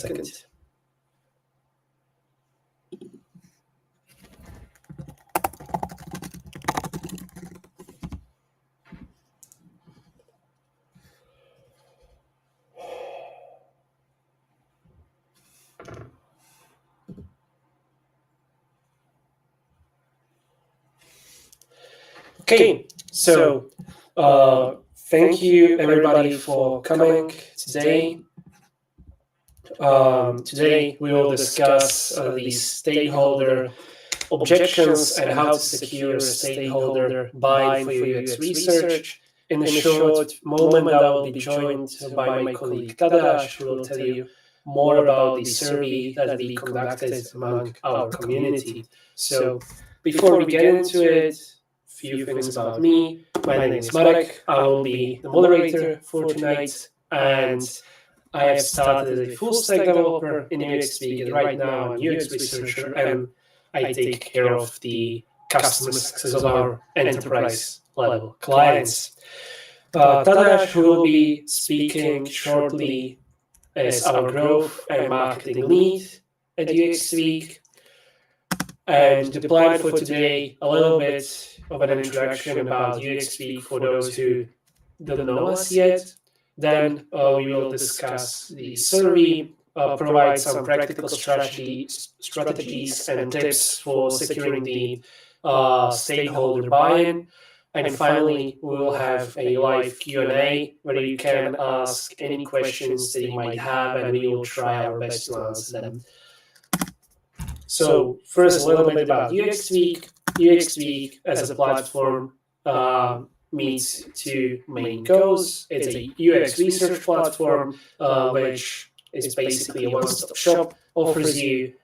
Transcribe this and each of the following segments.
second. Okay, so thank you everybody for coming today. Today we will discuss the stakeholder objections and how to secure a stakeholder buy-in for your UX research. In a short moment, I will be joined by my colleague Tadash, who will tell you more about the survey that we conducted among our community. So before we get into it, few things about me. My name is Marek. I will be the moderator for tonight, and I have started as a full stack developer in UXweek, and right now I'm UX researcher, and I take care of the customer success of our enterprise level clients. Tadash will be speaking shortly as our growth and marketing lead at UXweek. And the plan for today, a little bit of an introduction about UXweek for those who don't know us yet. Then we will discuss the survey, provide some practical strategies and tips for securing the stakeholder buy-in. And finally, we will have a live Q&A where you can ask any questions that you might have, and we will try our best to answer them. So first, a little bit about UXweek. UXweek as a platform meets two main goals. It's a UX research platform, which is basically a one-stop shop, offers you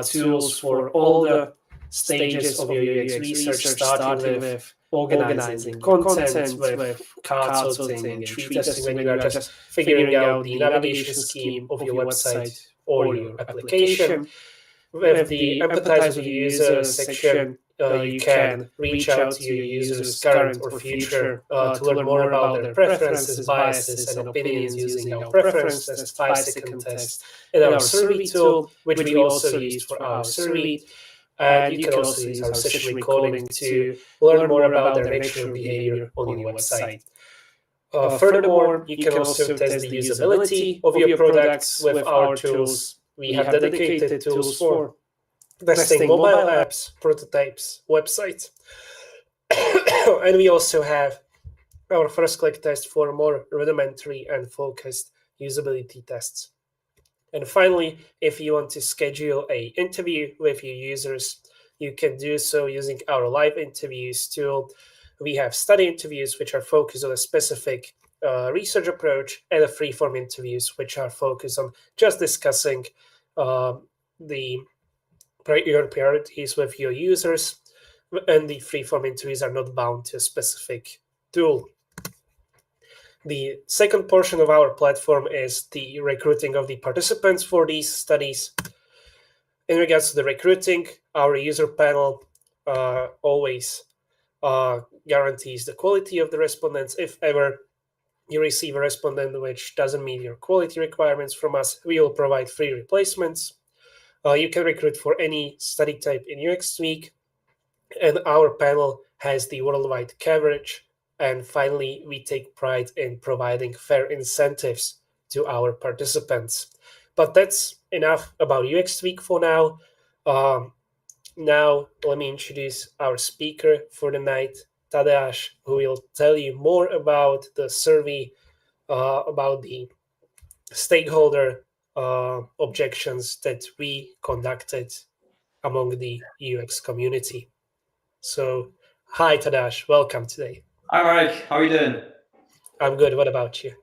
tools for all the stages of your UX research, starting with organizing content, with card sorting and tree testing, when you are just figuring out the navigation scheme of your website or your application. With the empathize with your user section, you can reach out to your users, current or future, to learn more about their preferences, biases, and opinions using our preference test, 5-second test, and our survey tool, which we also used for our survey. And you can also use our session recording to learn more about their nature and behavior on your website. Furthermore, you can also test the usability of your products with our tools. We have dedicated tools for testing mobile apps, prototypes, websites. And we also have our first click test for more rudimentary and focused usability tests. And finally, if you want to schedule an interview with your users, you can do so using our live interviews tool. We have study interviews, which are focused on a specific research approach, and the freeform interviews, which are focused on just discussing your priorities with your users, and the freeform interviews are not bound to a specific tool. The second portion of our platform is the recruiting of the participants for these studies. In regards to the recruiting, our user panel always guarantees the quality of the respondents. If ever you receive a respondent which doesn't meet your quality requirements from us, we will provide free replacements. You can recruit for any study type in UXweek, and our panel has the worldwide coverage. And finally, we take pride in providing fair incentives to our participants. But that's enough about UXweek for now. Now, let me introduce our speaker for the night, Tadash, who will tell you more about the survey, about the stakeholder objections that we conducted among the UX community. So, hi, Tadash. Welcome today. Hi, Marek. How are you doing? I'm good. What about you?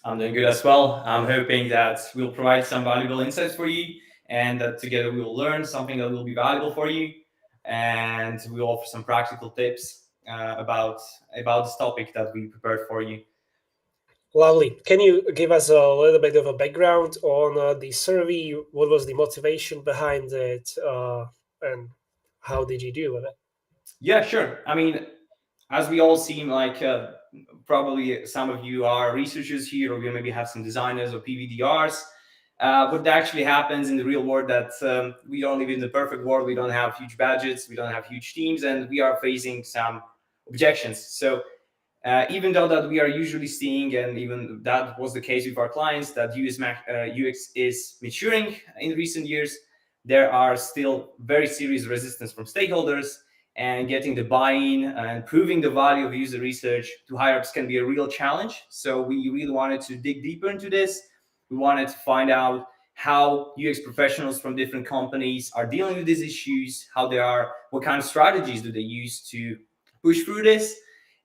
I'm doing good as well. I'm hoping that we'll provide some valuable insights for you, and that together we will learn something that will be valuable for you, and we'll offer some practical tips about this topic that we prepared for you. Lovely. Can you give us a little bit of a background on the survey? What was the motivation behind it, and how did you do with it? Yeah, sure. I mean, as we all seem like probably some of you are researchers here, or you maybe have some designers or PVDRs. what actually happens in the real world, that we don't live in the perfect world. We don't have huge budgets, we don't have huge teams, and we are facing some objections. So even though that we are usually seeing, and even that was the case with our clients, that UX is maturing in recent years, there are still very serious resistance from stakeholders, and getting the buy-in and proving the value of user research to higher ups can be a real challenge. So we really wanted to dig deeper into this. We wanted to find out how UX professionals from different companies are dealing with these issues, what kind of strategies do they use to push through this.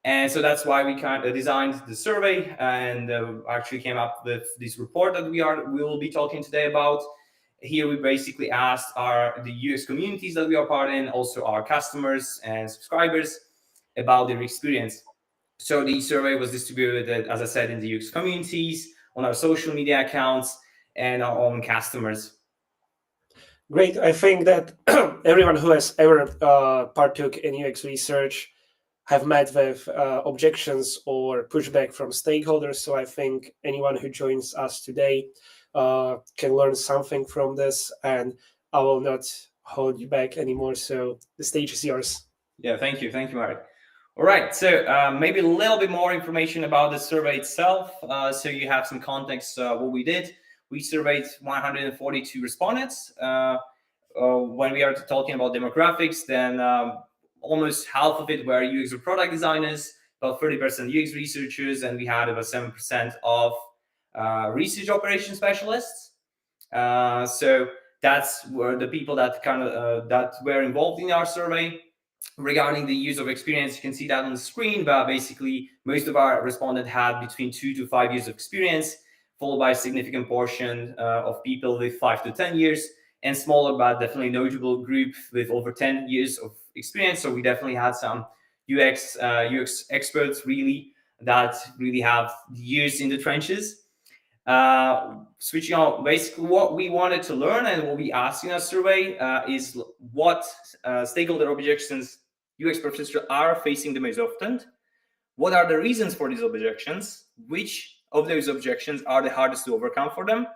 And so that's why we kind of designed the survey, and actually came up with this report that we will be talking today about. Here we basically asked the UX communities that we are part in, also our customers and subscribers, about their experience. So the survey was distributed, as I said, in the UX communities, on our social media accounts, and our own customers. Great. I think that everyone who has ever partook in UX research have met with objections or pushback from stakeholders. So I think anyone who joins us today can learn something from this, and I will not hold you back anymore. So the stage is yours. Yeah, thank you, Marek. All right, so maybe a little bit more information about the survey itself, so you have some context what we did. We surveyed 142 respondents. When we are talking about demographics, then almost half of it were UX or product designers, about 30% UX researchers, and we had about 7% of research operation specialists. So that's were the people that that were involved in our survey. Regarding the years of experience, you can see that on the screen, but basically most of our respondents had between 2 to 5 years of experience, followed by a significant portion of people with 5 to 10 years, and smaller but definitely notable group with over 10 years of experience. So we definitely had some UX experts that really have years in the trenches. Switching on, basically what we wanted to learn and what we asked in our survey is what stakeholder objections UX professionals are facing the most often. What are the reasons for these objections? Which of those objections are the hardest to overcome for them?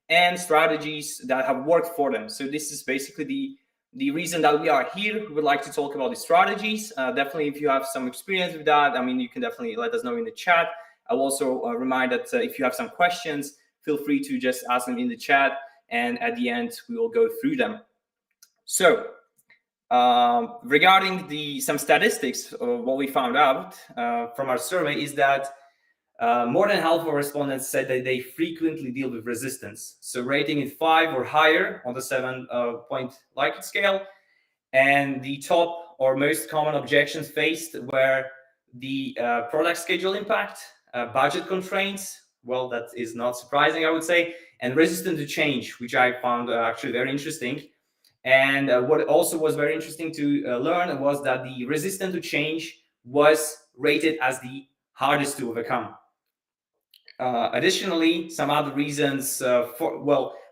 And strategies that have worked for them. So this is basically the reason that we are here. We would like to talk about the strategies. Definitely, if you have some experience with that, I mean, you can definitely let us know in the chat. I'll also remind that if you have some questions, feel free to just ask them in the chat, and at the end, we will go through them. So regarding some statistics, what we found out from our survey is that more than half of our respondents said that they frequently deal with resistance. So rating it 5 or higher on the 7-point Likert scale. And the top or most common objections faced were the product schedule impact, budget constraints. Well, that is not surprising, I would say, and resistant to change, which I found actually very interesting. And what also was very interesting to learn was that the resistant to change was rated as the hardest to overcome. Additionally, some other reasons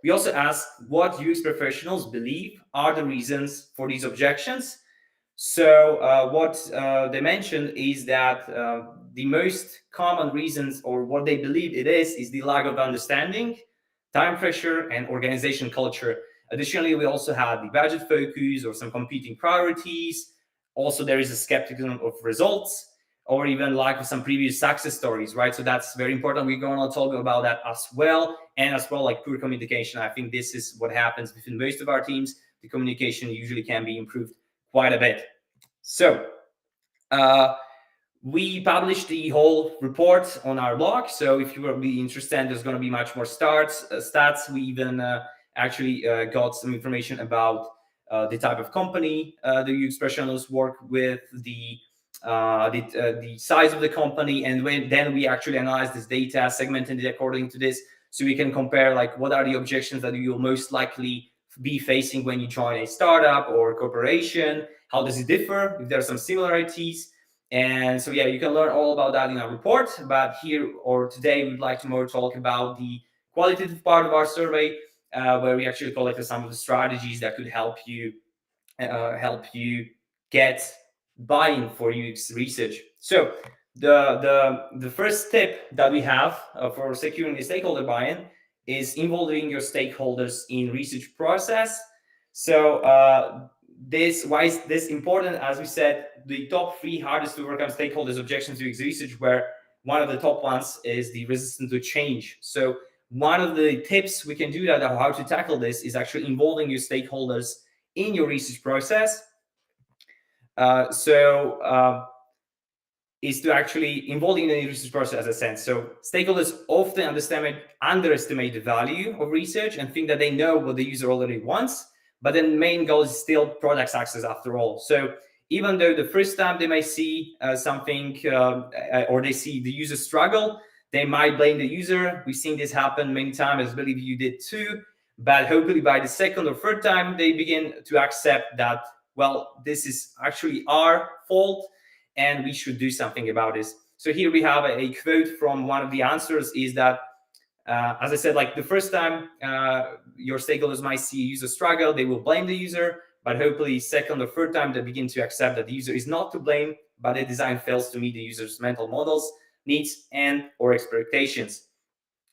we also asked what UX professionals believe are the reasons for these objections. So what they mentioned is that the most common reasons, or what they believe it is the lack of understanding, time pressure, and organization culture. Additionally, we also had the budget focus or some competing priorities. Also, there is a skepticism of results, or even lack of some previous success stories, right? So that's very important. We're going to talk about that as well, and as well like poor communication. I think this is what happens within most of our teams. The communication usually can be improved quite a bit. So we published the whole report on our blog. So if you will be interested, there's going to be much more stats. We even actually got some information about the type of company the UX professionals work with, the size of the company, and then we actually analyze this data, segmented it according to this, so we can compare like what are the objections that you'll most likely be facing when you join a startup or corporation. How does it differ? If there are some similarities. And so yeah, you can learn all about that in our report. But here or today, we'd like to more talk about the qualitative part of our survey, where we actually collected some of the strategies that could help you get buy-in for UX research. So the first tip that we have for securing the stakeholder buy-in is involving your stakeholders in research process. So why is this important? As we said, the top 3 hardest to overcome stakeholders' objections to UX research, where one of the top ones is the resistance to change. So one of the tips we can do that, or how to tackle this, is actually involving your stakeholders in your research process. Is to actually involve in the research process, as I said. So stakeholders often underestimate the value of research and think that they know what the user already wants, but then the main goal is still product success after all. So even though the first time they may see something or they see the user struggle, they might blame the user. We've seen this happen many times, I believe you did too. But hopefully by the second or third time, they begin to accept that, well, this is actually our fault and we should do something about this. So here we have a quote from one of the answers is that, as I said, like the first time your stakeholders might see a user struggle, they will blame the user, but hopefully second or third time they begin to accept that the user is not to blame, but the design fails to meet the user's mental models, needs, and or expectations.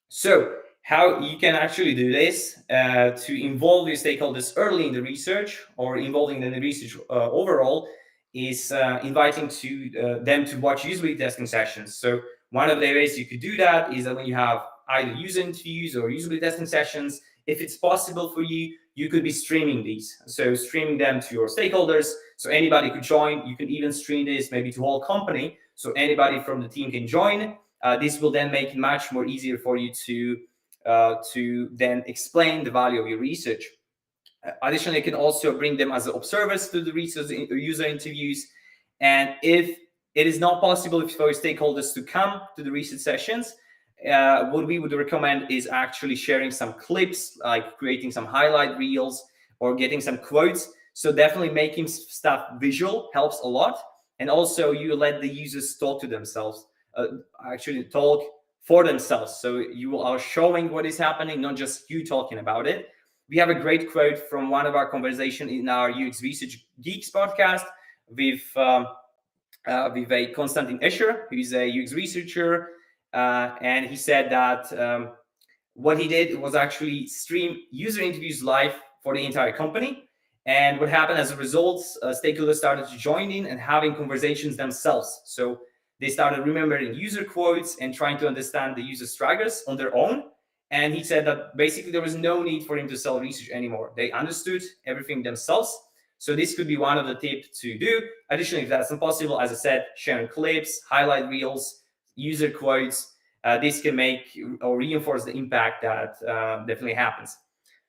So how you can actually do this to involve your stakeholders early in the research or involving them in the research overall is inviting them to watch usability testing sessions. So one of the ways you could do that is that when you have either user interviews or usability testing sessions, if it's possible for you, you could be streaming these. So streaming them to your stakeholders, so anybody could join. You can even stream this maybe to whole company, so anybody from the team can join. This will then make it much more easier for you to then explain the value of your research. Additionally, you can also bring them as observers to the research user interviews. And if it is not possible for your stakeholders to come to the research sessions, what we would recommend is actually sharing some clips, like creating some highlight reels or getting some quotes. So definitely making stuff visual helps a lot. And also you let the users talk to themselves, actually talk for themselves. So you are showing what is happening, not just you talking about it. We have a great quote from one of our conversations in our UX Research Geeks podcast with a Konstantin Escher, who's a UX researcher. And he said that what he did was actually stream user interviews live for the entire company. And what happened as a result, stakeholders started to join in and having conversations themselves. So they started remembering user quotes and trying to understand the user struggles on their own. And he said that basically there was no need for him to sell research anymore. They understood everything themselves. So this could be one of the tips to do. Additionally, if that's impossible, as I said, sharing clips, highlight reels, user quotes, this can make or reinforce the impact that definitely happens.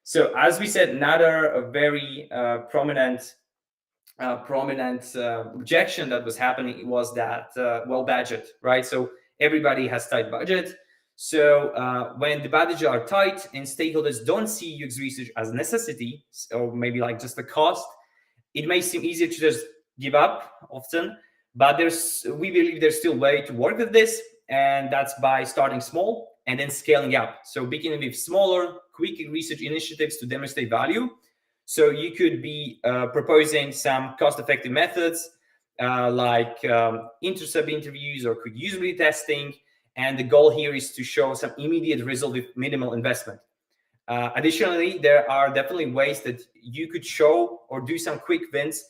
So as we said, another very prominent objection that was happening was that, well, budget, right? So everybody has tight budget. So when the budgets are tight and stakeholders don't see UX research as a necessity, or maybe like just a cost, it may seem easier to just give up often. But we believe there's still a way to work with this, and that's by starting small and then scaling up. So beginning with smaller, quick research initiatives to demonstrate value. So you could be proposing some cost-effective methods like intercept interviews or quick usability testing. And the goal here is to show some immediate result with minimal investment. Additionally, there are definitely ways that you could show or do some quick wins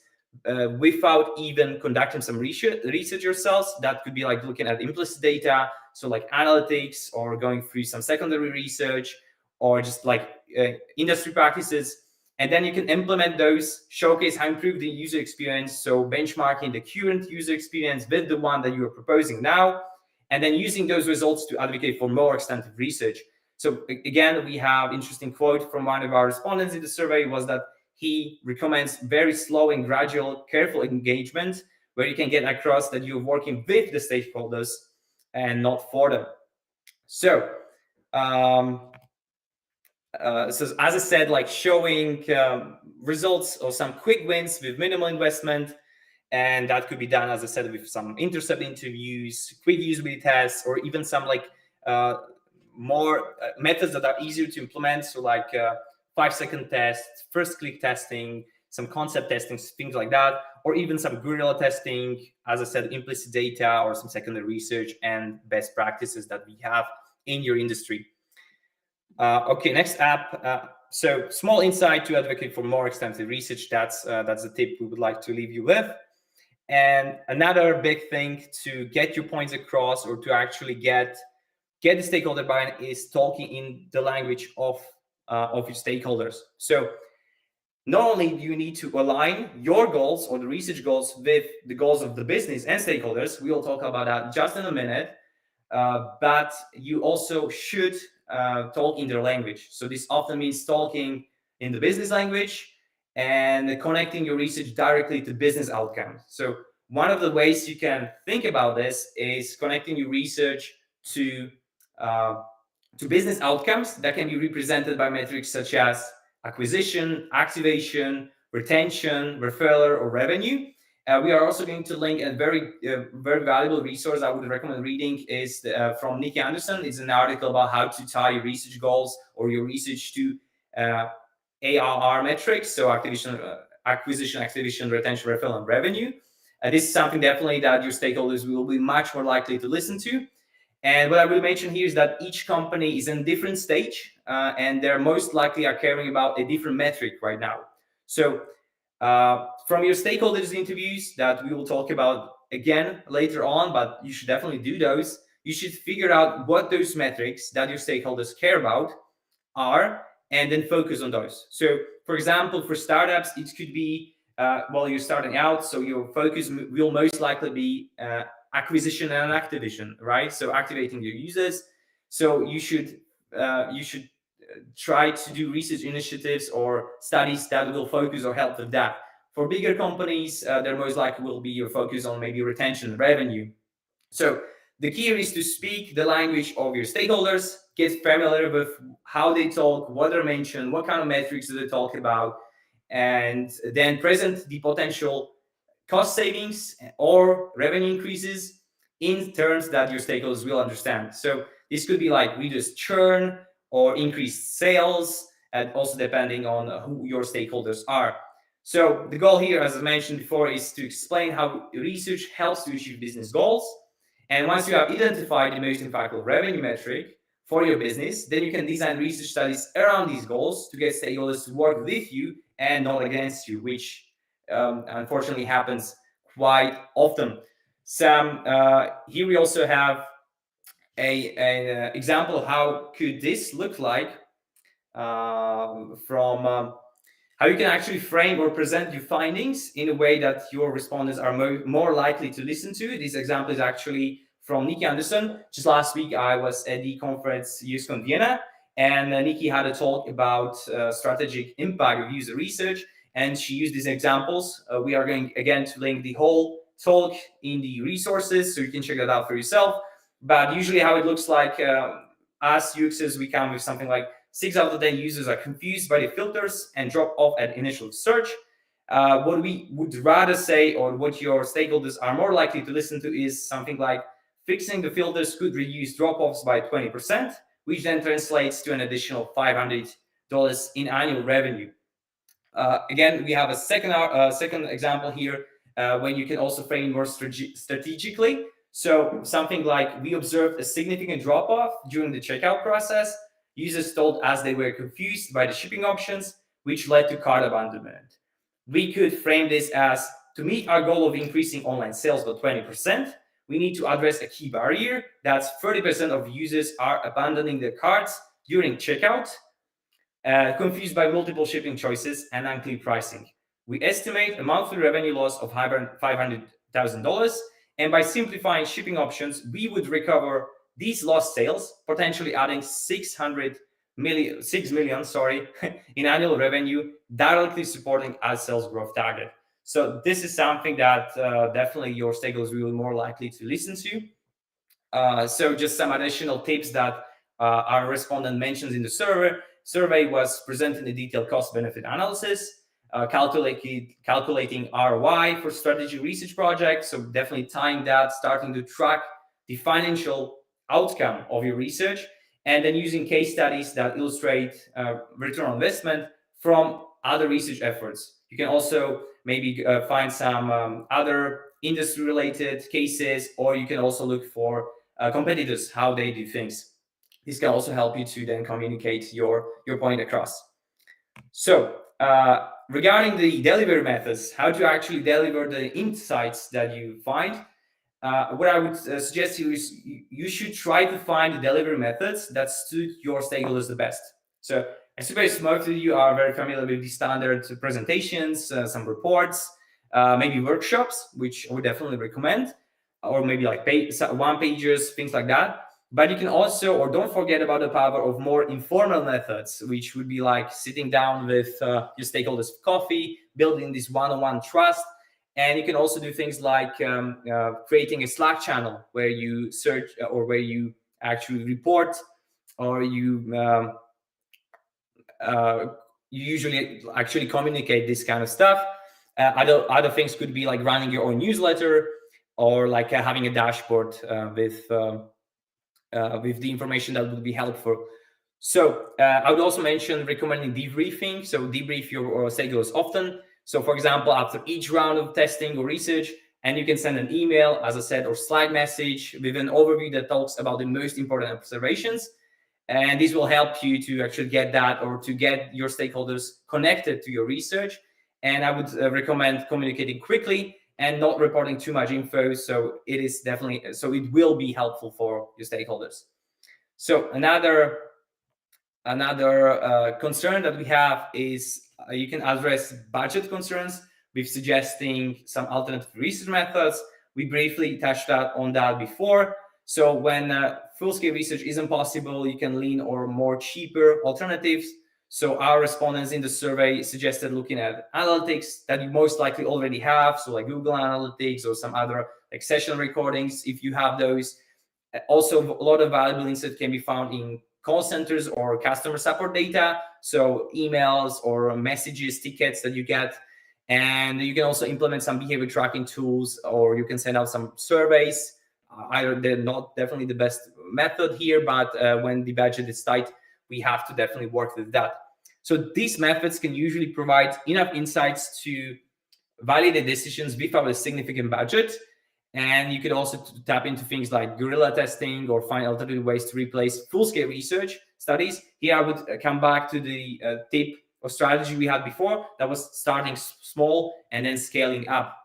without even conducting some research yourselves. That could be like looking at implicit data, so like analytics, or going through some secondary research, or just like industry practices. And then you can implement those, showcase how improve the user experience, so benchmarking the current user experience with the one that you are proposing now, and then using those results to advocate for more extensive research. So again, we have interesting quote from one of our respondents in the survey was that he recommends very slow and gradual, careful engagement, where you can get across that you're working with the stakeholders and not for them. So, so as I said, like showing results or some quick wins with minimal investment. And that could be done, as I said, with some intercept interviews, quick usability tests, or even some like more methods that are easier to implement. So like 5-second test, first click testing, some concept testing, things like that, or even some guerrilla testing, as I said, implicit data or some secondary research and best practices that we have in your industry. Okay, next app. So small insight to advocate for more extensive research. That's the tip we would like to leave you with. And another big thing to get your points across, or to actually get the stakeholder buy-in, is talking in the language of your stakeholders. So not only do you need to align your goals or the research goals with the goals of the business and stakeholders, we will talk about that just in a minute, but you also should talk in their language. So this often means talking in the business language and connecting your research directly to business outcomes. So one of the ways you can think about this is connecting your research to business outcomes that can be represented by metrics such as acquisition, activation, retention, referral, or revenue. We are also going to link a very valuable resource I would recommend reading is from Nikki Anderson. It's an article about how to tie your research goals or your research to AARRR metrics, so acquisition, activation, retention, referral, and revenue. This is something definitely that your stakeholders will be much more likely to listen to. And what I will mention here is that each company is in a different stage, and they're most likely are caring about a different metric right now. So from your stakeholders interviews that we will talk about again later on, but you should definitely do those, you should figure out what those metrics that your stakeholders care about are, and then focus on those. So for example, for startups, it could be while you're starting out, so your focus will most likely be acquisition and activation, right? So activating your users. So you should try to do research initiatives or studies that will focus or help with that. For bigger companies, there most likely will be your focus on maybe retention and revenue. So the key is to speak the language of your stakeholders, get familiar with how they talk, what they mention, what kind of metrics do they talk about, and then present the potential cost savings or revenue increases in terms that your stakeholders will understand. So this could be like reduced churn or increased sales, and also depending on who your stakeholders are. So the goal here, as I mentioned before, is to explain how research helps to achieve business goals. And once you have identified the most impactful revenue metric for your business, then you can design research studies around these goals to get stakeholders to work with you and not against you, which unfortunately happens quite often. Sam, here we also have an example of how could this look like from how you can actually frame or present your findings in a way that your respondents are more likely to listen to. This example is actually from Nikki Anderson. Just last week, I was at the conference uxcon Vienna, and Nikki had a talk about strategic impact of user research, and she used these examples. We are going again to link the whole talk in the resources, so you can check that out for yourself. But usually how it looks like, as UXers, we come with something like 6 out of 10 users are confused by the filters and drop off at initial search. What we would rather say, or what your stakeholders are more likely to listen to, is something like fixing the filters could reduce drop-offs by 20%, which then translates to an additional $500 in annual revenue. Again, we have a second example here when you can also frame more strategically. So something like, we observed a significant drop-off during the checkout process. Users told us they were confused by the shipping options, which led to cart abandonment. We could frame this as, to meet our goal of increasing online sales by 20%, we need to address a key barrier. That's 30% of users are abandoning their carts during checkout, confused by multiple shipping choices and unclear pricing. We estimate a monthly revenue loss of $500,000, and by simplifying shipping options, we would recover these lost sales, potentially adding $6 million in annual revenue, directly supporting our sales growth target. So this is something that definitely your stakeholders will be more likely to listen to. So just some additional tips that our respondent mentions in the survey was presenting a detailed cost-benefit analysis, calculating ROI for strategic research projects. So definitely tying that, starting to track the financial outcome of your research, and then using case studies that illustrate return on investment from other research efforts. You can also maybe find some other industry-related cases, or you can also look for competitors, how they do things. this can also help you to then communicate your point across. So regarding the delivery methods, how to actually deliver the insights that you find, what I would suggest you is you should try to find the delivery methods that suit your stakeholders the best. So I suppose most of you are very familiar with the standard presentations, some reports, maybe workshops, which I would definitely recommend, or maybe like one pages, things like that. But you can also, or don't forget about the power of more informal methods, which would be like sitting down with your stakeholders for coffee, building this one-on-one trust. And you can also do things like creating a Slack channel where you search or where you actually report, or you usually actually communicate this kind of stuff. Other things could be like running your own newsletter, or like having a dashboard with the information that would be helpful. So I would also mention recommending debriefing. So debrief your stakeholders often. So for example, after each round of testing or research, and you can send an email, as I said, or Slack message with an overview that talks about the most important observations. And this will help you to actually get that, or to get your stakeholders connected to your research. And I would recommend communicating quickly and not reporting too much info. So it will be helpful for your stakeholders. So another concern that we have is you can address budget concerns with suggesting some alternative research methods. We briefly touched on that before. So when full-scale research isn't possible, you can lean on more cheaper alternatives. So our respondents in the survey suggested looking at analytics that you most likely already have, so like Google Analytics or some other like session recordings if you have those. Also, a lot of valuable insight can be found in call centers or customer support data, so emails or messages, tickets that you get. And you can also implement some behavior tracking tools, or you can send out some surveys. They're not definitely the best method here, but when the budget is tight, we have to definitely work with that. So these methods can usually provide enough insights to validate decisions without a significant budget. And you could also tap into things like guerrilla testing or find alternative ways to replace full-scale research studies. Here I would come back to the tip or strategy we had before, that was starting small and then scaling up.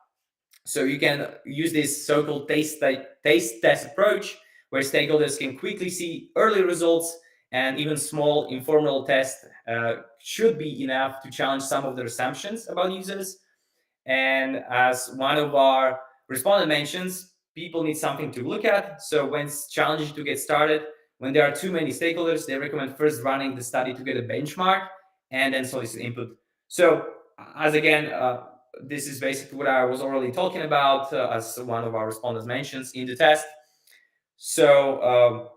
So you can use this so-called taste test approach, where stakeholders can quickly see early results, and even small informal tests should be enough to challenge some of their assumptions about users. And as one of our respondent mentions, people need something to look at. So when it's challenging to get started, when there are too many stakeholders, they recommend first running the study to get a benchmark and then solicit input. So as again, this is basically what I was already talking about, as one of our respondents mentions in the test. So,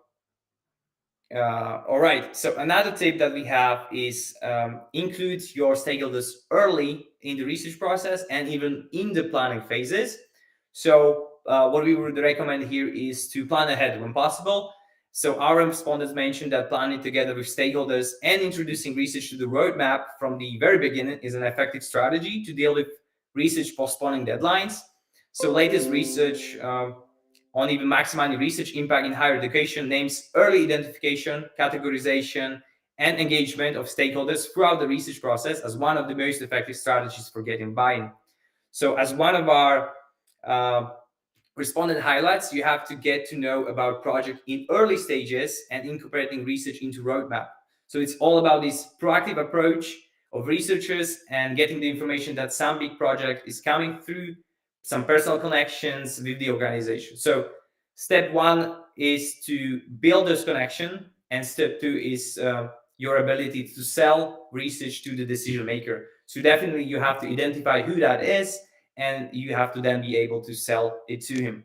all right. So another tip that we have is include your stakeholders early in the research process and even in the planning phases. So what we would recommend here is to plan ahead when possible. So our respondents mentioned that planning together with stakeholders and introducing research to the roadmap from the very beginning is an effective strategy to deal with research postponing deadlines. So latest research on even maximizing research impact in higher education names early identification, categorization, and engagement of stakeholders throughout the research process as one of the most effective strategies for getting buy-in. So as one of our respondent highlights, you have to get to know about project in early stages and incorporating research into roadmap. So it's all about this proactive approach of researchers and getting the information that some big project is coming through some personal connections with the organization. So step one is to build this connection, and step two is your ability to sell research to the decision maker. So definitely you have to identify who that is, and you have to then be able to sell it to him.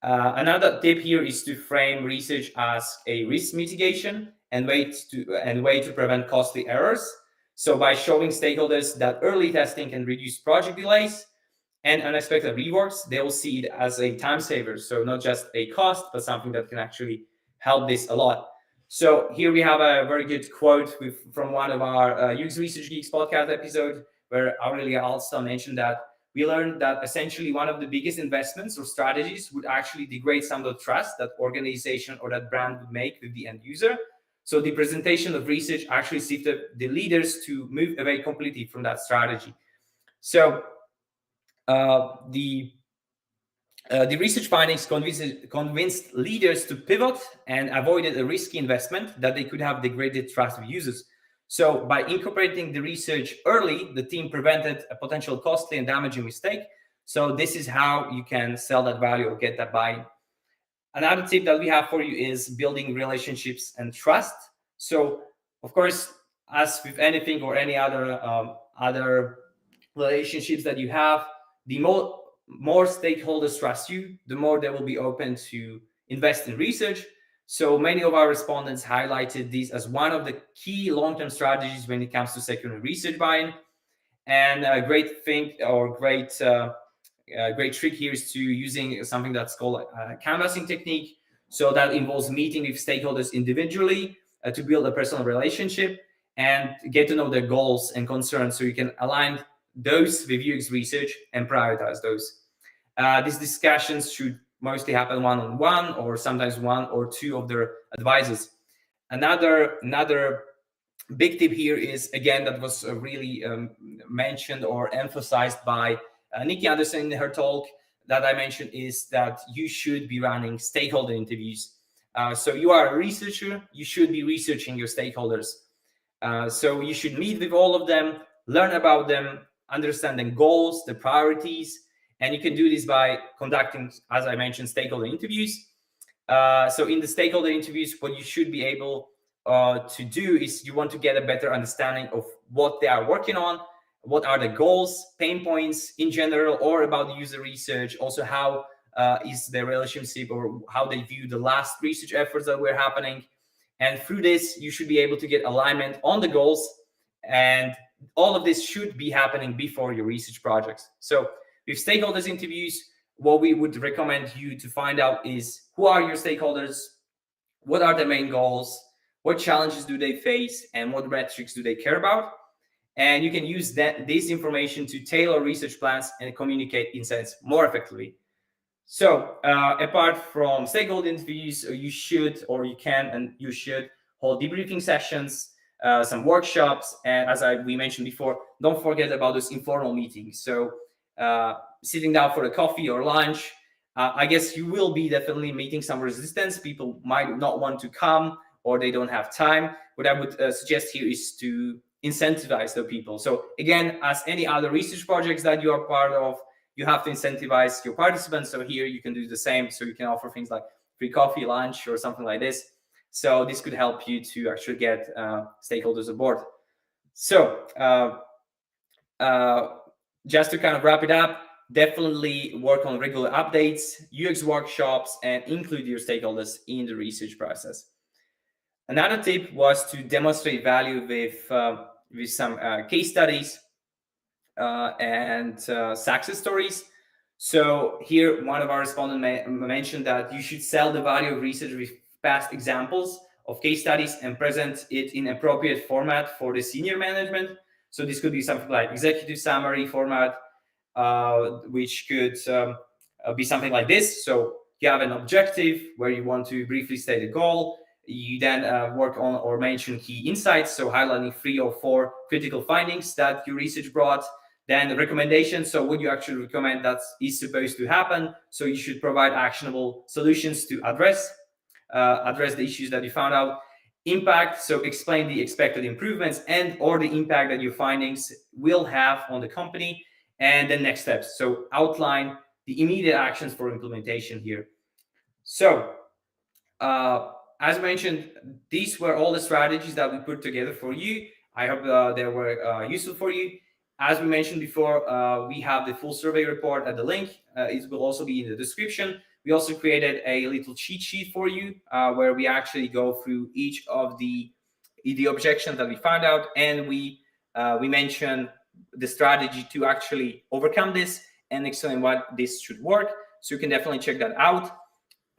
Another tip here is to frame research as a risk mitigation and way to prevent costly errors. So by showing stakeholders that early testing can reduce project delays and unexpected reworks, they will see it as a time saver. So not just a cost, but something that can actually help this a lot. So here we have a very good quote from one of our UX Research Geeks podcast episode, where Aurelia also mentioned that we learned that essentially one of the biggest investments or strategies would actually degrade some of the trust that organization or that brand would make with the end user. So the presentation of research actually shifted the leaders to move away completely from that strategy. So the research findings convinced leaders to pivot and avoided a risky investment that they could have degraded trust with users. So by incorporating the research early, the team prevented a potential costly and damaging mistake. So this is how you can sell that value or get that buy-in. Another tip that we have for you is building relationships and trust. So of course, as with anything or any other relationships that you have, the more stakeholders trust you, the more they will be open to invest in research. So many of our respondents highlighted this as one of the key long-term strategies when it comes to securing research buy-in. And a great thing or great trick here is to using something that's called a canvassing technique. So that involves meeting with stakeholders individually to build a personal relationship and get to know their goals and concerns, so you can align those with UX research and prioritize those. These discussions should mostly happen one-on-one, or sometimes one or two of their advisors. Another big tip here is, again, that was really mentioned or emphasized by Nikki Anderson in her talk that I mentioned, is that you should be running stakeholder interviews. So you are a researcher, you should be researching your stakeholders. So you should meet with all of them, learn about them, understand their goals, the priorities, and you can do this by conducting, as I mentioned, stakeholder interviews. So in the stakeholder interviews, what you should be able to do is you want to get a better understanding of what they are working on, what are the goals, pain points in general, or about the user research. Also, how is their relationship or how they view the last research efforts that were happening. And through this, you should be able to get alignment on the goals. And all of this should be happening before your research projects. So with stakeholders interviews, what we would recommend you to find out is, who are your stakeholders? What are their main goals? What challenges do they face? And what metrics do they care about? And you can use this information to tailor research plans and communicate insights more effectively. So apart from stakeholder interviews, you should hold debriefing sessions, some workshops, and as we mentioned before, don't forget about those informal meetings. So sitting down for a coffee or lunch, I guess you will be definitely meeting some resistance. People might not want to come, or they don't have time. What I would suggest here is to incentivize the people. So again, as any other research projects that you are part of, you have to incentivize your participants. So here you can do the same. So you can offer things like free coffee, lunch, or something like this. So this could help you to actually get stakeholders aboard. So just to kind of wrap it up, definitely work on regular updates, UX workshops, and include your stakeholders in the research process. Another tip was to demonstrate value with some case studies and success stories. So here, one of our respondents mentioned that you should sell the value of research with past examples of case studies and present it in appropriate format for the senior management. So this could be something like executive summary format, which could be something like this. So you have an objective where you want to briefly state a goal. You then work on or mention key insights, so highlighting 3 or 4 critical findings that your research brought. Then the recommendations, so what you actually recommend that is supposed to happen. So you should provide actionable solutions to address the issues that you found out. Impact, so explain the expected improvements and or the impact that your findings will have on the company. And then next steps, so outline the immediate actions for implementation here. So as mentioned, these were all the strategies that we put together for you. I hope they were useful for you. As we mentioned before, we have the full survey report at the link. It will also be in the description. We also created a little cheat sheet for you where we actually go through each of the objections that we found out, and we mention the strategy to actually overcome this and explain what this should work. So you can definitely check that out.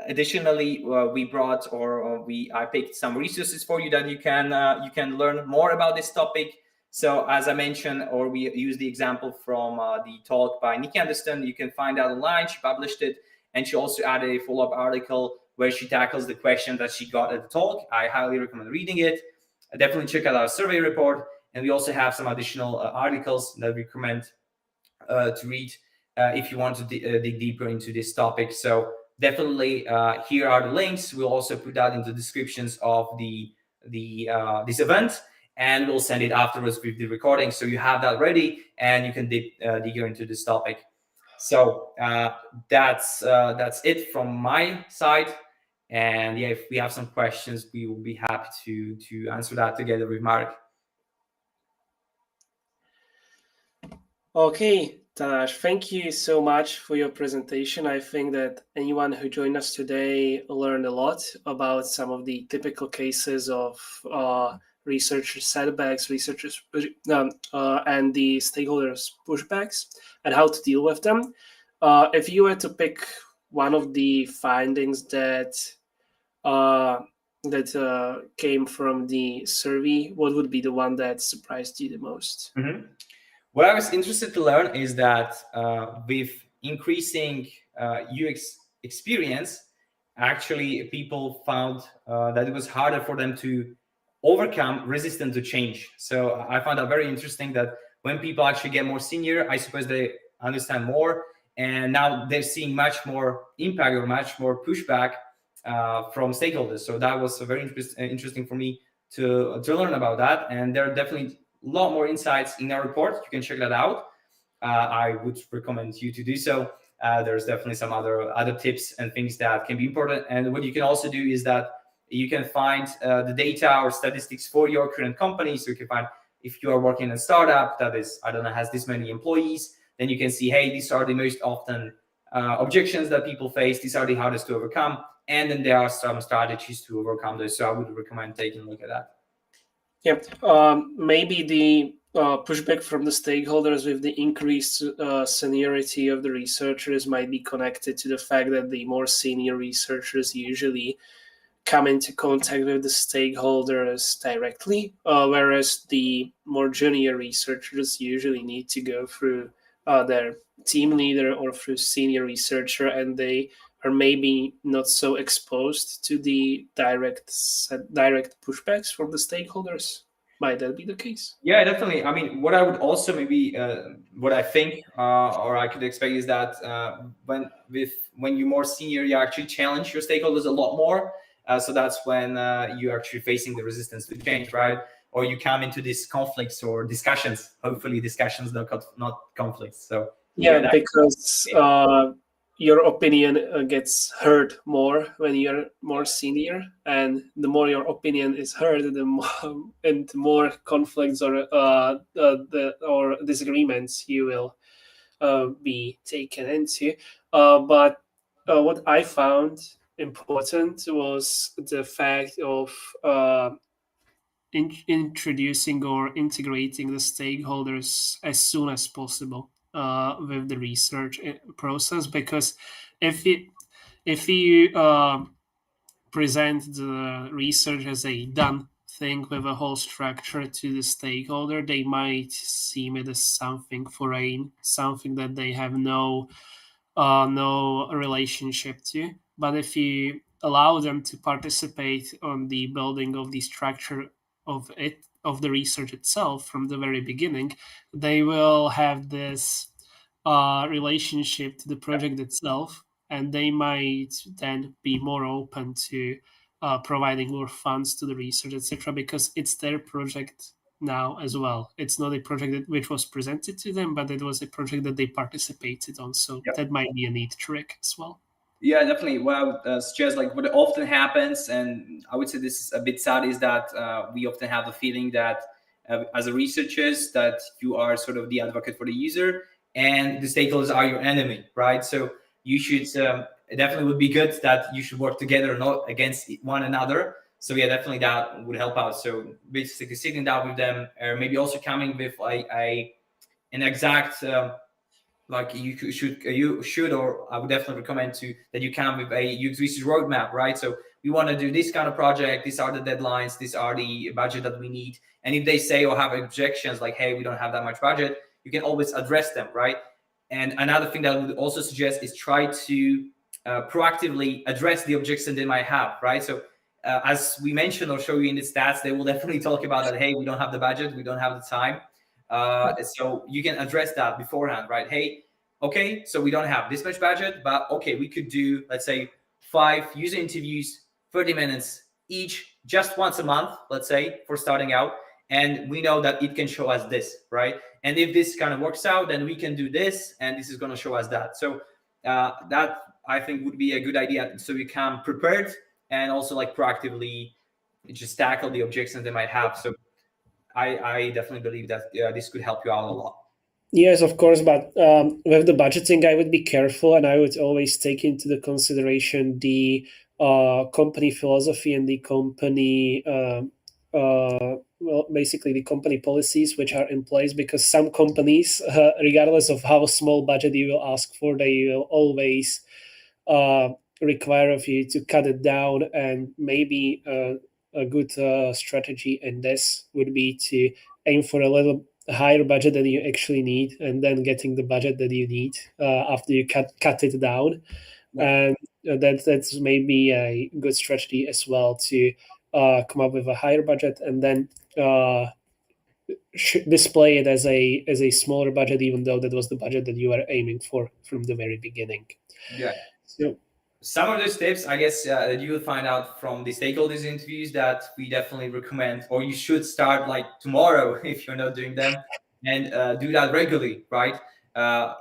Additionally, I picked some resources for you that you can learn more about this topic. So as I mentioned, or we use the example from the talk by Nikki Anderson, you can find out online. She published it, and she also added a follow-up article where she tackles the question that she got at the talk. I highly recommend reading it. Definitely check out our survey report, and we also have some additional articles that we recommend to read if you want to dig deeper into this topic. So definitely here are the links. We'll also put that in the descriptions of this event, and we'll send it afterwards with the recording, so you have that ready and you can dig deeper into this topic. So that's it from my side. And yeah, if we have some questions, we will be happy to answer that together with Mark. Okay, Tash, thank you so much for your presentation. I think that anyone who joined us today learned a lot about some of the typical cases of researcher setbacks, researchers and the stakeholders' pushbacks, and how to deal with them. If you were to pick one of the findings that came from the survey, what would be the one that surprised you the most? Mm-hmm. What I was interested to learn is that with increasing UX experience, actually people found that it was harder for them to overcome resistance to change. So I found that very interesting that when people actually get more senior, I suppose they understand more, and now they're seeing much more impact or much more pushback from stakeholders. So that was very interesting for me to learn about that. And there are definitely a lot more insights in our report. You can check that out. I would recommend you to do so. There's definitely some other tips and things that can be important. And what you can also do is that you can find the data or statistics for your current company. So you can find if you are working in a startup that is, I don't know, has this many employees, then you can see, hey, these are the most often objections that people face. These are the hardest to overcome. And then there are some strategies to overcome those. So I would recommend taking a look at that. Yeah, maybe the pushback from the stakeholders with the increased seniority of the researchers might be connected to the fact that the more senior researchers usually come into contact with the stakeholders directly, whereas the more junior researchers usually need to go through their team leader or through senior researcher, and they are maybe not so exposed to the direct pushbacks from the stakeholders. Might that be the case? Yeah, definitely. I mean, what I would also maybe, what I think, or I could expect is that when you're more senior, you actually challenge your stakeholders a lot more. So that's when you're actually facing the resistance to change, right? Or you come into these conflicts or discussions. Hopefully, discussions, not conflicts. So yeah, because your opinion gets heard more when you're more senior, and the more your opinion is heard, the more and more conflicts or disagreements you will be taken into. But what I found important was the fact of introducing or integrating the stakeholders as soon as possible with the research process, because if you present the research as a done thing with a whole structure to the stakeholder, they might see it as something foreign, something that they have no relationship to. But if you allow them to participate on the building of the structure of the research itself from the very beginning, they will have this relationship to the project itself, and they might then be more open to providing more funds to the research, etc., because it's their project now as well. It's not a project which was presented to them, but it was a project that they participated on. So that might be a neat trick as well. Yeah, definitely. What I would suggest, like what often happens, and I would say this is a bit sad, is that we often have the feeling that as a researchers that you are sort of the advocate for the user and the stakeholders are your enemy, right? So you should it definitely would be good that you should work together, not against one another. So yeah, definitely that would help out. So basically sitting down with them, or maybe also coming with an exact like you should, or I would definitely recommend that you come with a UX research roadmap, right? So we want to do this kind of project. These are the deadlines. These are the budget that we need. And if they say or have objections like, hey, we don't have that much budget, you can always address them, right? And another thing that I would also suggest is try to proactively address the objections they might have, right? So as we mentioned or show you in the stats, they will definitely talk about that, hey, we don't have the budget, we don't have the time. So you can address that beforehand, right? Hey, okay, so we don't have this much budget, but okay, we could do, let's say, 5 user interviews, 30 minutes each, just once a month, let's say, for starting out. And we know that it can show us this, right? And if this kind of works out, then we can do this, and this is going to show us that. So that I think would be a good idea, so we come prepared and also like proactively just tackle the objections they might have. So I definitely believe that this could help you out a lot. Yes, of course, but with the budgeting, I would be careful, and I would always take into the consideration the company philosophy and the company, well, basically the company policies which are in place. Because some companies, regardless of how small budget you will ask for, they will always require of you to cut it down. And maybe a good strategy in this would be to aim for a little higher budget than you actually need, and then getting the budget that you need after you cut it down. Yeah. And that's maybe a good strategy as well, to come up with a higher budget and then display it as a smaller budget, even though that was the budget that you were aiming for from the very beginning. Yeah. So some of those tips, I guess, that you will find out from the stakeholders interviews that we definitely recommend, or you should start like tomorrow if you're not doing them, and do that regularly, right?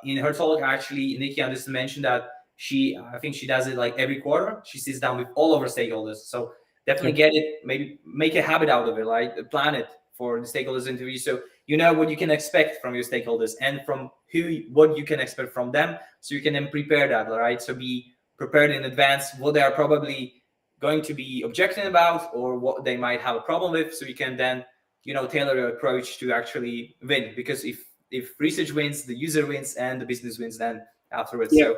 In her talk, actually, Nikki Anderson mentioned that I think she does it like every quarter. She sits down with all of her stakeholders. So definitely get it, maybe make a habit out of it, like plan it for the stakeholders interview. So you know what you can expect from your stakeholders and from what you can expect from them. So you can then prepare that, right? So be prepared in advance what they are probably going to be objecting about or what they might have a problem with, so you can then tailor your approach to actually win. Because if research wins, the user wins, and the business wins then afterwards. yeah.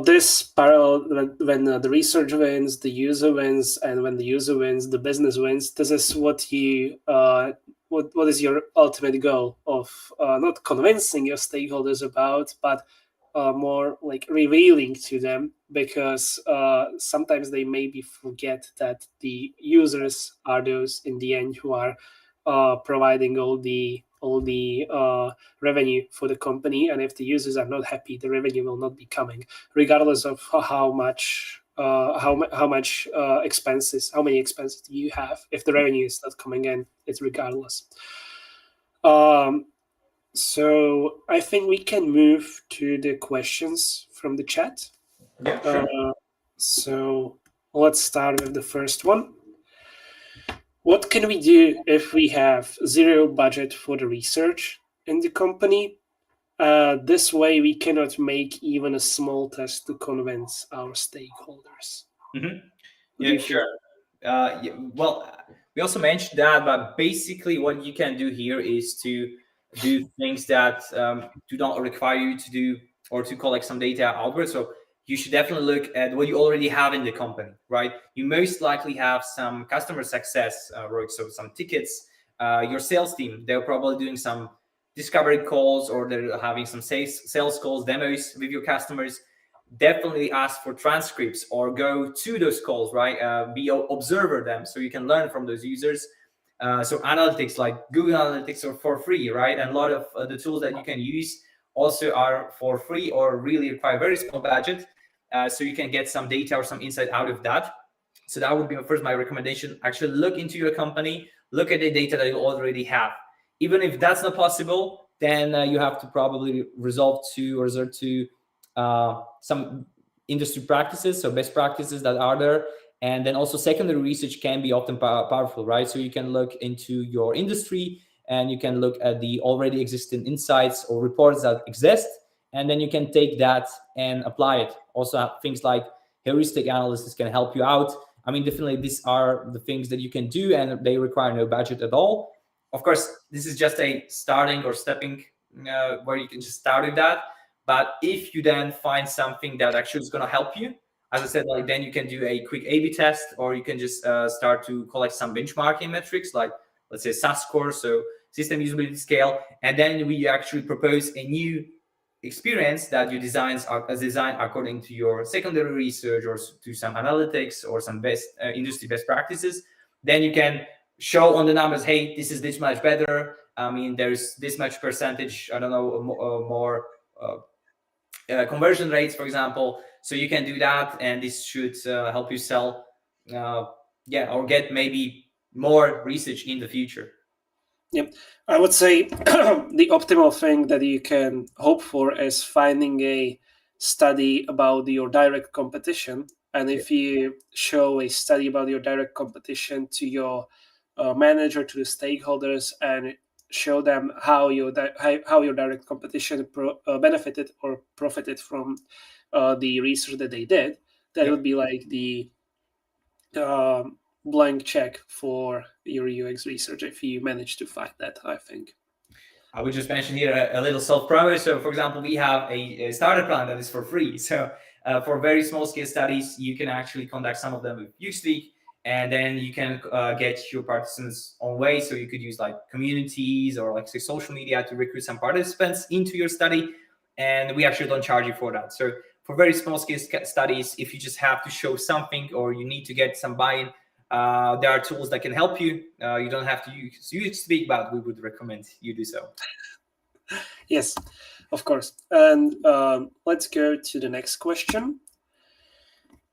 This parallel, when the research wins, the user wins, and when the user wins, the business wins. This is what you what is your ultimate goal of not convincing your stakeholders about, but more like revealing to them, because sometimes they maybe forget that the users are those in the end who are providing all the revenue for the company. And if the users are not happy, the revenue will not be coming, regardless of how much expenses, how many expenses you have. If the revenue is not coming in, it's regardless. So I think we can move to the questions from the chat. Yeah, sure. So let's start with the first one. What can we do if we have zero budget for the research in the company? This way, we cannot make even a small test to convince our stakeholders. Mm-hmm. Yeah, sure. Well, we also mentioned that, but basically what you can do here is to do things that do not require you to do or to collect some data outwards. So you should definitely look at what you already have in the company, right? You most likely have some customer success work, so some tickets. Your sales team, they're probably doing some discovery calls, or they're having some sales calls, demos with your customers. Definitely ask for transcripts or go to those calls, right? Be observer them so you can learn from those users. So analytics like Google Analytics are for free, right? And a lot of the tools that you can use also are for free or really require very small budget. So you can get some data or some insight out of that. So that would be my recommendation. Actually look into your company, look at the data that you already have. Even if that's not possible, then you have to probably resort to some industry practices, so best practices that are there. And then also secondary research can be often powerful, right? So you can look into your industry and you can look at the already existing insights or reports that exist, and then you can take that and apply it. Also things like heuristic analysis can help you out. I mean, definitely these are the things that you can do, and they require no budget at all. Of course, this is just a starting or stepping where you can just start with that. But if you then find something that actually is going to help you, as I said, like then you can do a quick A/B test, or you can just start to collect some benchmarking metrics, like let's say SAS score, so system usability scale, and then we actually propose a new experience that you design according to your secondary research or to some analytics or some best industry best practices. Then you can show on the numbers, hey, this is this much better. I mean, there's this much percentage, I don't know, more conversion rates, for example. So you can do that, and this should help you sell, or get maybe more research in the future. Yep. I would say the optimal thing that you can hope for is finding a study about your direct competition. And if you show a study about your direct competition to your manager, to the stakeholders, and show them how your direct competition benefited or profited from the research that they did, that would be like the blank check for your UX research if you manage to find that, I think. I would just mention here a little self-promo. So, for example, we have a starter plan that is for free. So, for very small scale studies, you can actually conduct some of them with UXweek, and then you can get your participants on way. So you could use like communities or like say social media to recruit some participants into your study, and we actually don't charge you for that. So for very small scale studies, if you just have to show something or you need to get some buy-in, there are tools that can help you. You don't have to use UXweek, but we would recommend you do so. Yes, of course. And let's go to the next question.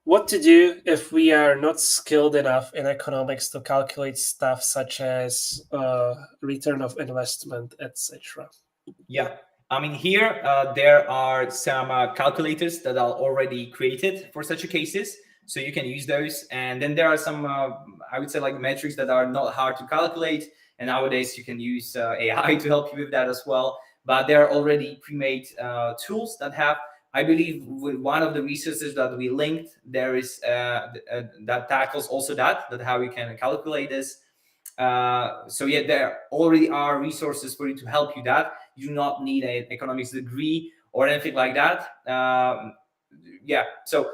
What to do if we are not skilled enough in economics to calculate stuff such as return of investment, etc.? Yeah, I mean, here there are some calculators that are already created for such cases, so you can use those. And then there are some, I would say, like metrics that are not hard to calculate. And nowadays you can use AI to help you with that as well. But there are already pre-made tools that have. I believe with one of the resources that we linked, there is that tackles also that how you can calculate this. So yeah, there already are resources for you to help you that. You do not need an economics degree or anything like that. So,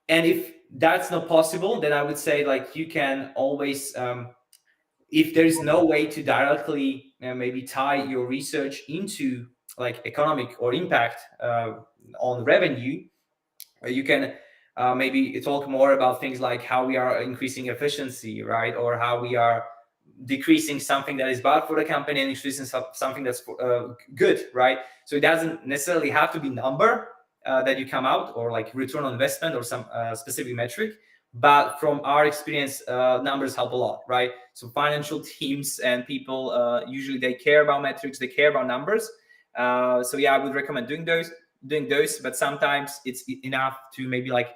and if that's not possible, then I would say like you can always, if there is no way to directly maybe tie your research into like economic or impact on revenue, you can maybe talk more about things like how we are increasing efficiency, right? Or how we are decreasing something that is bad for the company and increasing something that's good, right? So it doesn't necessarily have to be number that you come out, or like return on investment or some specific metric. But from our experience, numbers help a lot, right? So financial teams and people, usually they care about metrics, they care about numbers. So yeah, I would recommend doing those, but sometimes it's enough to maybe like,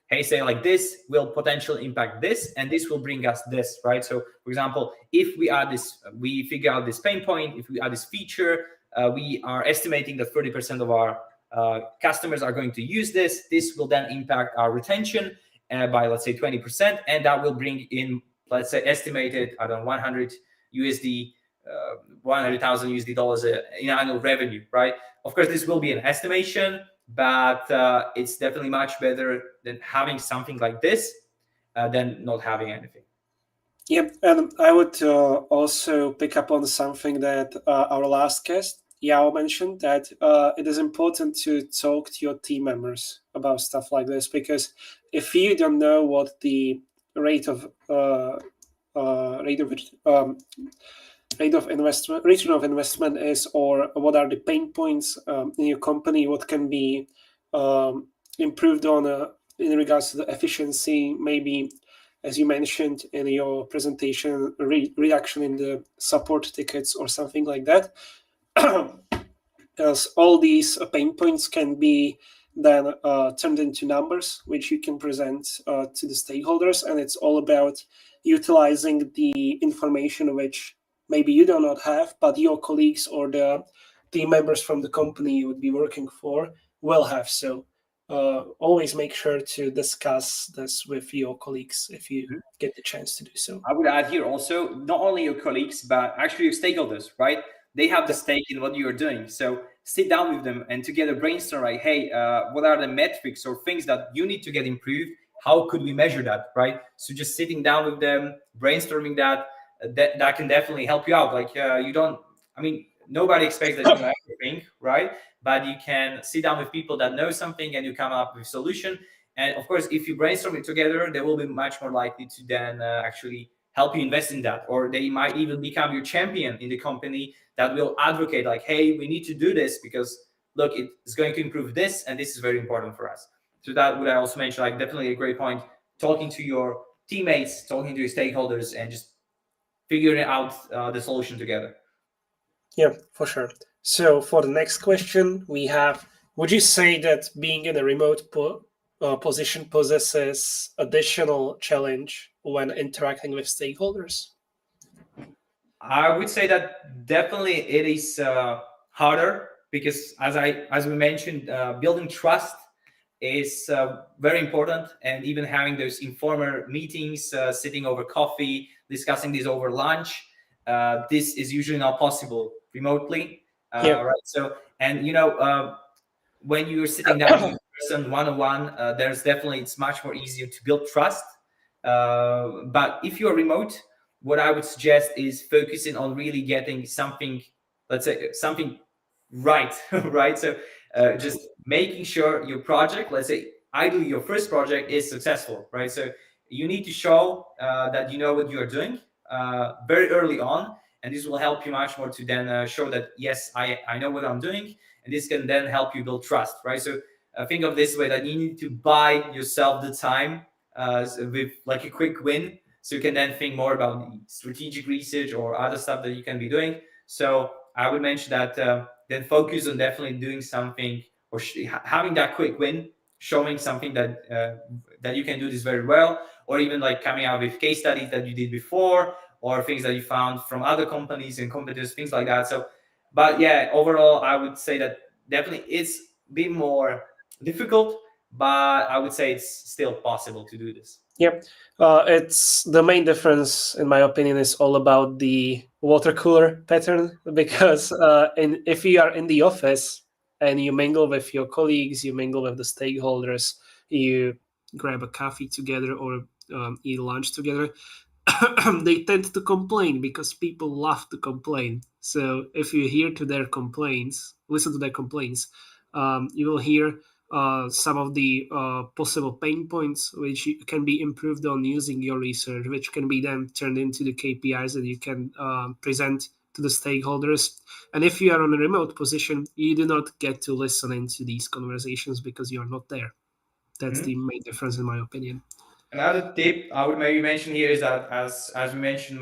hey, say like this will potentially impact this, and this will bring us this, right? So for example, if we add this, we figure out this pain point, if we add this feature, we are estimating that 30% of our customers are going to use this. This will then impact our retention by, let's say, 20%, and that will bring in, let's say, estimated, I don't know, 100 USD, 100,000 USD dollars in annual revenue, right? Of course, this will be an estimation, but it's definitely much better than having something like this than not having anything. Yep, and I would also pick up on something that our last guest, Yao, mentioned, that it is important to talk to your team members about stuff like this, because if you don't know what the return of investment is, or what are the pain points in your company, what can be improved on in regards to the efficiency, maybe, as you mentioned in your presentation, reduction in the support tickets or something like that. As all these pain points can be then turned into numbers, which you can present to the stakeholders. And it's all about utilizing the information which maybe you do not have, but your colleagues or the team members from the company you would be working for will have. So always make sure to discuss this with your colleagues if you get the chance to do so. I would add here also, not only your colleagues, but actually your stakeholders, right? they have the stake in what you're doing. So sit down with them and together brainstorm, like, hey, what are the metrics or things that you need to get improved? How could we measure that, right? So just sitting down with them, brainstorming that can definitely help you out. Like you don't, I mean, nobody expects that you know everything, right? But you can sit down with people that know something and you come up with a solution. And of course, if you brainstorm it together, they will be much more likely to then actually help you invest in that. Or they might even become your champion in the company that will advocate like, hey, we need to do this because look, it's going to improve this and this is very important for us. So that would I also mention, like definitely a great point, talking to your teammates, talking to your stakeholders and just figuring out the solution together. Yeah, for sure. So for the next question, we have: would you say that being in a remote position possesses additional challenge when interacting with stakeholders? I would say that definitely it is harder because, as we mentioned, building trust is very important, and even having those informal meetings, sitting over coffee, discussing this over lunch, this is usually not possible remotely, right? So, and when you're sitting down with a person one-on-one, there's definitely, it's much more easier to build trust. But if you're remote, what I would suggest is focusing on really getting something, let's say something right, right? So just making sure your project, let's say ideally your first project, is successful, right? So you need to show that you know what you are doing very early on, and this will help you much more to then show that, yes, I know what I'm doing, and this can then help you build trust, right? So think of this way, that you need to buy yourself the time with like a quick win, so you can then think more about strategic research or other stuff that you can be doing. So I would mention that then focus on definitely doing something or having that quick win, showing something that you can do this very well, or even like coming out with case studies that you did before, or things that you found from other companies and competitors, things like that. So, but yeah, overall, I would say that definitely it's a bit more difficult, but I would say it's still possible to do this. Yep. It's the main difference, in my opinion, is all about the water cooler pattern, because if you are in the office and you mingle with your colleagues, you mingle with the stakeholders, you grab a coffee together or eat lunch together, they tend to complain because people love to complain. So if you hear to their complaints, listen to their complaints, you will hear some of the possible pain points which can be improved on using your research, which can be then turned into the KPIs that you can present to the stakeholders. And if you are on a remote position, you do not get to listen into these conversations because you are not there. That's the main difference, in my opinion. Another tip I would maybe mention here is that, as we mentioned,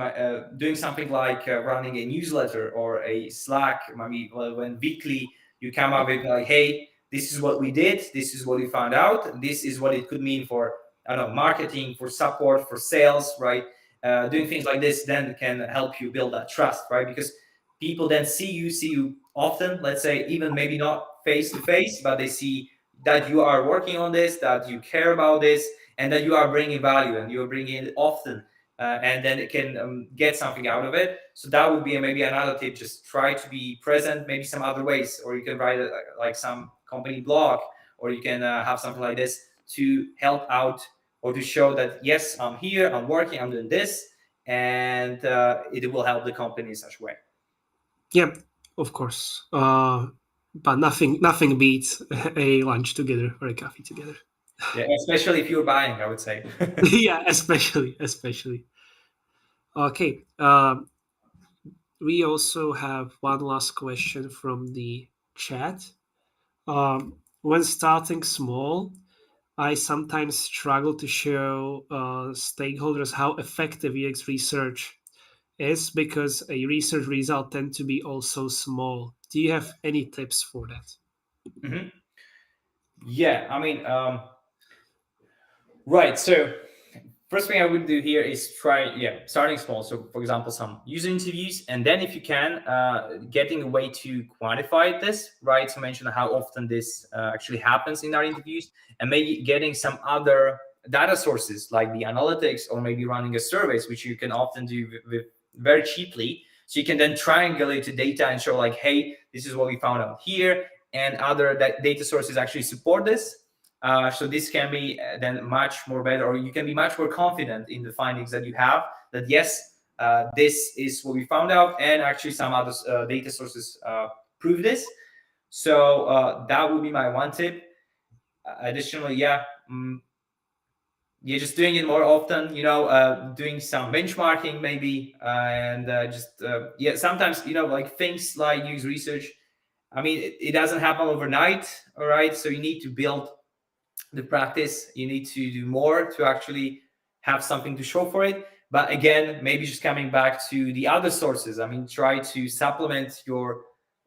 doing something like running a newsletter or a Slack, maybe when weekly you come up with like, hey, this is what we did, this is what we found out, this is what it could mean for, I don't know, marketing, for support, for sales, right? Doing things like this then can help you build that trust, right? Because people then see you often, let's say even maybe not face to face, but they see that you are working on this, that you care about this, and that you are bringing value and you're bringing it often, and then it can get something out of it. So that would be maybe another tip. Just try to be present, maybe some other ways, or you can write like some company blog, or you can have something like this to help out or to show that, yes, I'm here, I'm working, I'm doing this, and it will help the company in such a way. Yeah, of course. But nothing beats a lunch together or a coffee together. Yeah, especially if you're buying, I would say. Yeah, especially. Okay. We also have one last question from the chat. When starting small, I sometimes struggle to show stakeholders how effective UX research is because a research result tend to be also small. Do you have any tips for that? Mm-hmm. Yeah, I mean, right. So first thing I would do here is try, starting small. So for example, some user interviews, and then if you can, getting a way to quantify this, right? To mention how often this actually happens in our interviews, and maybe getting some other data sources like the analytics, or maybe running a surveys, which you can often do with very cheaply, So you can then triangulate the data and show like, hey, this is what we found out here, and other data sources actually support this. So this can be then much more better, or you can be much more confident in the findings that you have, that yes, this is what we found out, and actually some other data sources prove this. So that would be my one tip. Additionally, you're just doing it more often, doing some benchmarking maybe, and sometimes, like things like user research, I mean, it doesn't happen overnight, all right? So you need to build the practice, you need to do more to actually have something to show for it. But again, maybe just coming back to the other sources, I mean, try to supplement your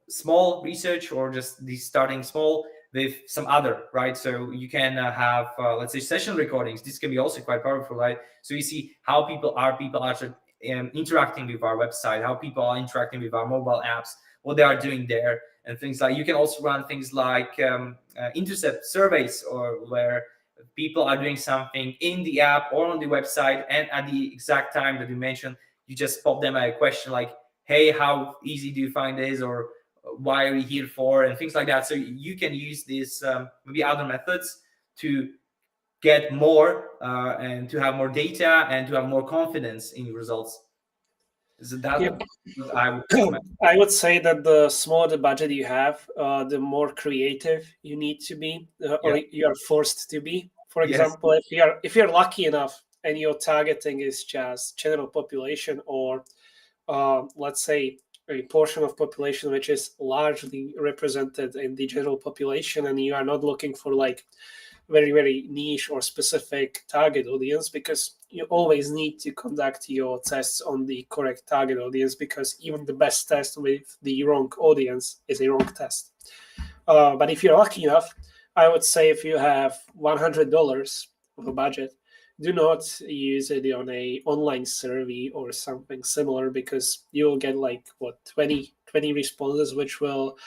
small research, or just the starting small, with some other, right? So you can have, let's say, session recordings. This can be also quite powerful, right? So you see how people are interacting with our website, how people are interacting with our mobile apps, what they are doing there, and things like. You can also run things like intercept surveys, or where people are doing something in the app or on the website, and at the exact time that you mentioned, you just pop them a question like, hey, how easy do you find this, or why are we here for, and things like that. So you can use these maybe other methods to get more and to have more data, and to have more confidence in your results. So that's what I would recommend. I would say that the smaller the budget you have, the more creative you need to be, or you are forced to be. For example, if you're lucky enough and your targeting is just general population, or let's say a portion of population which is largely represented in the general population, and you are not looking for like very, very niche or specific target audience, because you always need to conduct your tests on the correct target audience, because even the best test with the wrong audience is a wrong test. But if you're lucky enough, I would say if you have $100 of a budget, do not use it on a online survey or something similar, because you will get like 20 responses, which will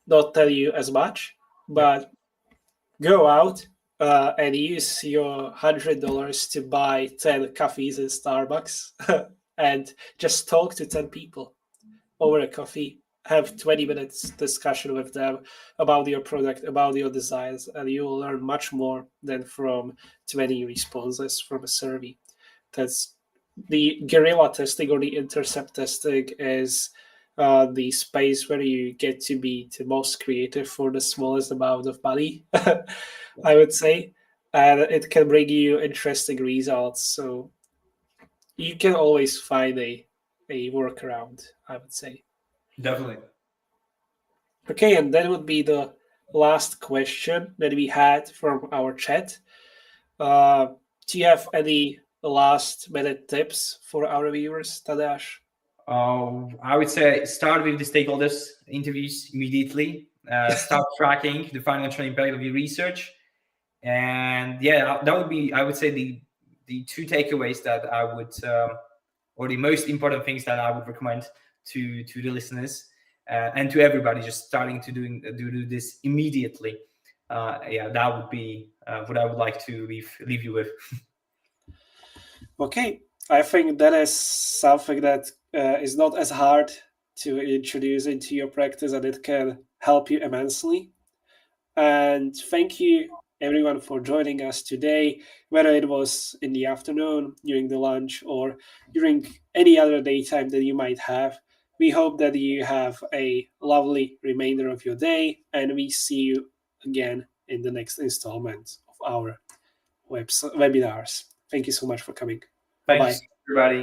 not tell you as much. But go out and use your $100 to buy 10 coffees in Starbucks and just talk to 10 people over a coffee. Have 20 minutes discussion with them about your product, about your designs, and you will learn much more than from 20 responses from a survey. That's the guerrilla testing, or the intercept testing, is the space where you get to be the most creative for the smallest amount of money, I would say. And it can bring you interesting results. So you can always find a workaround, I would say. Definitely. Okay, and that would be the last question that we had from our chat. Do you have any last minute tips for our viewers, Tadeusz? I would say start with the stakeholders interviews immediately. Start tracking the financial impact of your research, and that would be, I would say, the two takeaways that I would, or the most important things that I would recommend to the listeners and to everybody just starting to do this immediately. That would be what I would like to leave you with. Okay, I think that is something that is not as hard to introduce into your practice, and it can help you immensely. And thank you everyone for joining us today, whether it was in the afternoon, during the lunch, or during any other daytime that you might have. We hope that you have a lovely remainder of your day, and we see you again in the next installment of our webinars. Thank you so much for coming. Bye-bye. Thanks, everybody.